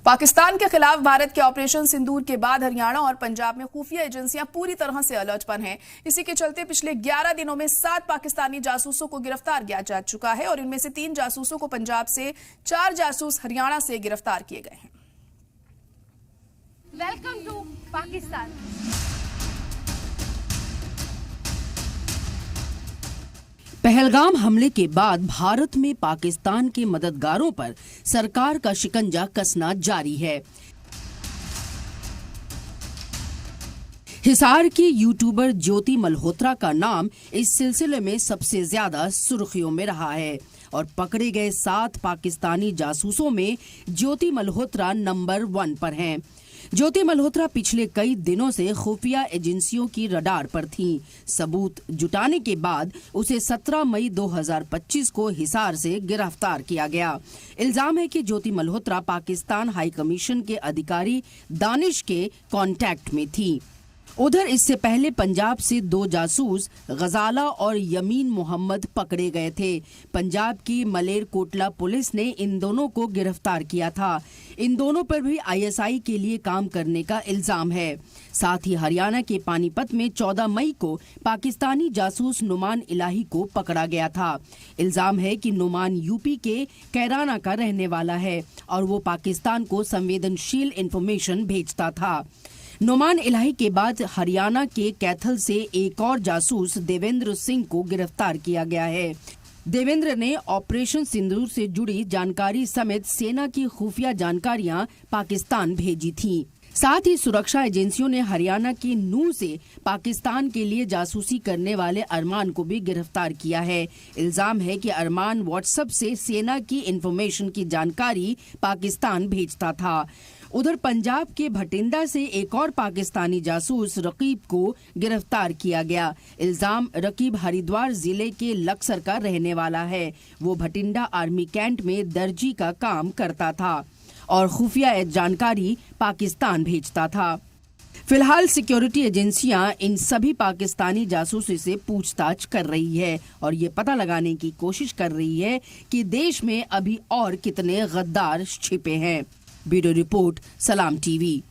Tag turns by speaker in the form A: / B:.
A: पाकिस्तान के खिलाफ भारत के ऑपरेशन सिंदूर के बाद हरियाणा और पंजाब में खुफिया एजेंसियां पूरी तरह से अलर्ट पर हैं। इसी के चलते पिछले 11 दिनों में 7 पाकिस्तानी जासूसों को गिरफ्तार किया जा चुका है और इनमें से 3 जासूसों को पंजाब से, 4 जासूस हरियाणा से गिरफ्तार किए गए हैं।
B: Welcome to Pakistan.
C: पहलगाम हमले के बाद भारत में पाकिस्तान के मददगारों पर सरकार का शिकंजा कसना जारी है। हिसार की यूट्यूबर ज्योति मल्होत्रा का नाम इस सिलसिले में सबसे ज्यादा सुर्खियों में रहा है और पकड़े गए 7 पाकिस्तानी जासूसों में ज्योति मल्होत्रा नंबर 1 पर हैं। ज्योति मल्होत्रा पिछले कई दिनों से खुफिया एजेंसियों की रडार पर थीं। सबूत जुटाने के बाद उसे 17 मई 2025 को हिसार से गिरफ्तार किया गया। इल्जाम है कि ज्योति मल्होत्रा पाकिस्तान हाई कमीशन के अधिकारी दानिश के कांटेक्ट में थी। उधर इससे पहले पंजाब से 2 जासूस गजाला और यमीन मोहम्मद पकड़े गए थे। पंजाब की मलेरकोटला पुलिस ने इन दोनों को गिरफ्तार किया था। इन दोनों पर भी आईएसआई के लिए काम करने का इल्जाम है। साथ ही हरियाणा के पानीपत में 14 मई को पाकिस्तानी जासूस नुमान इलाही को पकड़ा गया था। इल्जाम है कि नुमान यूपी के कैराना का रहने वाला है और वो पाकिस्तान को संवेदनशील इंफॉर्मेशन भेजता था। नुमान इलाही के बाद हरियाणा के कैथल से एक और जासूस देवेंद्र सिंह को गिरफ्तार किया गया है। देवेंद्र ने ऑपरेशन सिंदूर से जुड़ी जानकारी समेत सेना की खुफिया जानकारियां पाकिस्तान भेजी थीं। साथ ही सुरक्षा एजेंसियों ने हरियाणा के नूंह से पाकिस्तान के लिए जासूसी करने वाले अरमान को भी गिरफ्तार किया है। इल्जाम है कि अरमान व्हाट्सएप से सेना की इंफॉर्मेशन की जानकारी पाकिस्तान भेजता था। उधर पंजाब के भटिंडा से एक और पाकिस्तानी जासूस रकीब को गिरफ्तार किया गया। इल्जाम रकीब हरिद्वार जिले के लक्सर का रहने वाला है। वो भटिंडा आर्मी कैंट में दर्जी का काम करता था और खुफिया जानकारी पाकिस्तान भेजता था। फिलहाल सिक्योरिटी एजेंसियां इन सभी पाकिस्तानी जासूसों से पूछताछ कर रही है और ये पता लगाने की कोशिश कर रही है कि देश में अभी और कितने गद्दार छिपे हैं। ब्यूरो रिपोर्ट, सलाम टीवी।